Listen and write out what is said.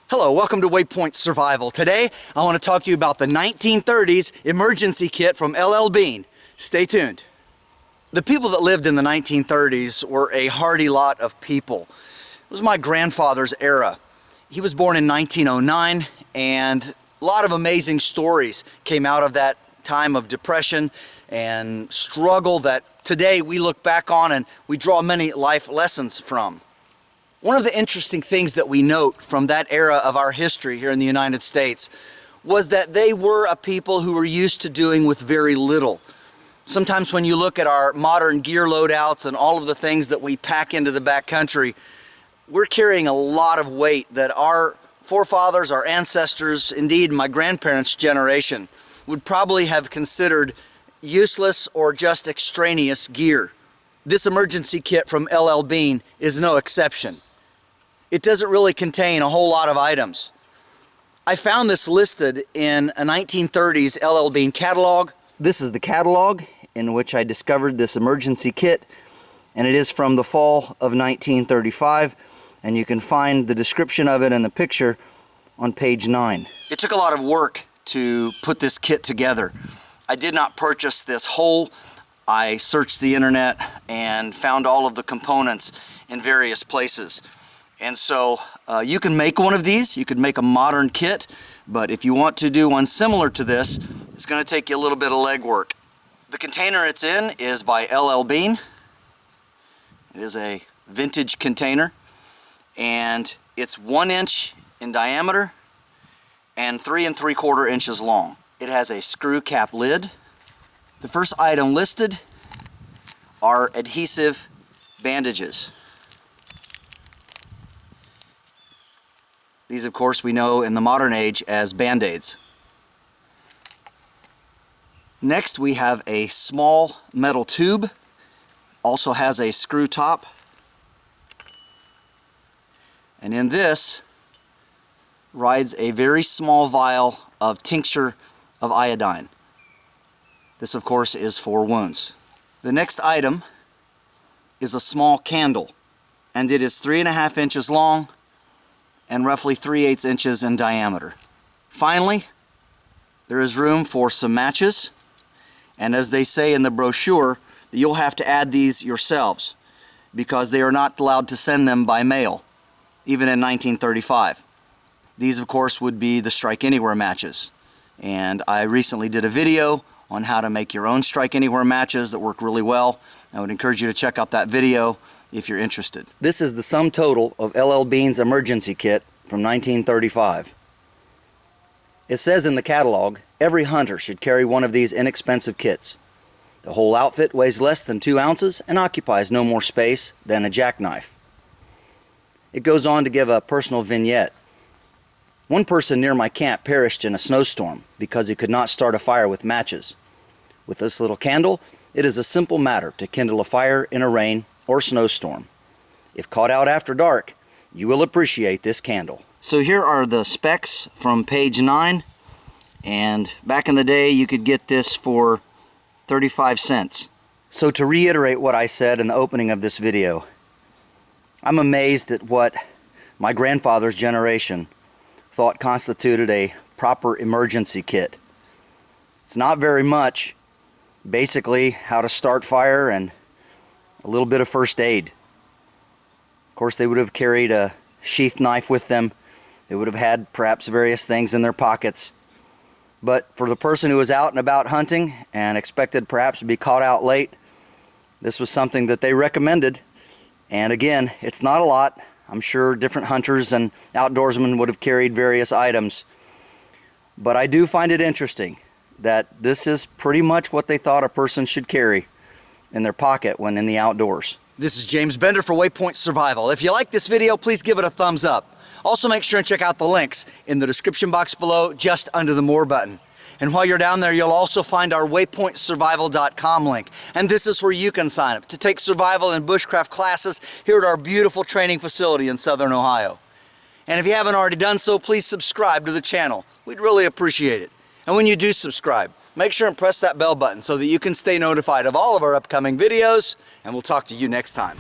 Hello, welcome to Waypoint Survival. Today, I want to talk to you about the 1930s emergency kit from LL Bean. Stay tuned. The people that lived in the 1930s were a hardy lot of people. It was my grandfather's era. He was born in 1909, and a lot of amazing stories came out of that time of depression and struggle that today we look back on and we draw many life lessons from. One of the interesting things that we note from that era of our history here in the United States was that they were a people who were used to doing with very little. Sometimes when you look at our modern gear loadouts and all of the things that we pack into the backcountry, we're carrying a lot of weight that our forefathers, our ancestors, indeed my grandparents' generation, would probably have considered useless or just extraneous gear. This emergency kit from LL Bean is no exception. It doesn't really contain a whole lot of items. I found this listed in a 1930s LL Bean catalog. This is the catalog in which I discovered this emergency kit, and it is from the fall of 1935, and you can find the description of it and the picture on page 9. It took a lot of work to put this kit together. I did not purchase this whole. I searched the internet and found all of the components in various places. And so you can make one of these. You could make a modern kit, but if you want to do one similar to this, it's going to take you a little bit of legwork. The container it's in is by LL Bean. It is a vintage container, and it's 1 inch in diameter and 3 3/4 inches long. It has a screw cap lid. The first item listed are adhesive bandages. These, of course, we know in the modern age as Band-Aids. Next, we have a small metal tube. Also has a screw top. And in this rides a very small vial of tincture of iodine. This, of course, is for wounds. The next item is a small candle, and it is 3 1/2 inches long and roughly 3/8 inches in diameter. Finally, there is room for some matches, and as they say in the brochure, you'll have to add these yourselves because they are not allowed to send them by mail, even in 1935. These, of course, would be the Strike Anywhere matches, and I recently did a video on how to make your own Strike Anywhere matches that work really well. I would encourage you to check out that video if you're interested. This is the sum total of LL Bean's emergency kit from 1935. It says in the catalog, every hunter should carry one of these inexpensive kits. The whole outfit weighs less than 2 ounces and occupies no more space than a jackknife. It goes on to give a personal vignette. One person near my camp perished in a snowstorm because he could not start a fire with matches. With this little candle, it is a simple matter to kindle a fire in a rain or snowstorm. If caught out after dark, you will appreciate this candle. So here are the specs from page 9, and back in the day you could get this for 35 cents. So to reiterate what I said in the opening of this video, I'm amazed at what my grandfather's generation thought constituted a proper emergency kit. It's not very much. Basically, how to start fire and a little bit of first aid. Of course, they would have carried a sheath knife with them. They would have had perhaps various things in their pockets. But for the person who was out and about hunting and expected perhaps to be caught out late, this was something that they recommended. And again, it's not a lot. I'm sure different hunters and outdoorsmen would have carried various items. But I do find it interesting that this is pretty much what they thought a person should carry in their pocket when in the outdoors. This is James Bender for Waypoint Survival. If you like this video, please give it a thumbs up. Also make sure and check out the links in the description box below, just under the More button. And while you're down there, you'll also find our waypointsurvival.com link. And this is where you can sign up to take survival and bushcraft classes here at our beautiful training facility in Southern Ohio. And if you haven't already done so, please subscribe to the channel. We'd really appreciate it. And when you do subscribe, make sure and press that bell button so that you can stay notified of all of our upcoming videos, and we'll talk to you next time.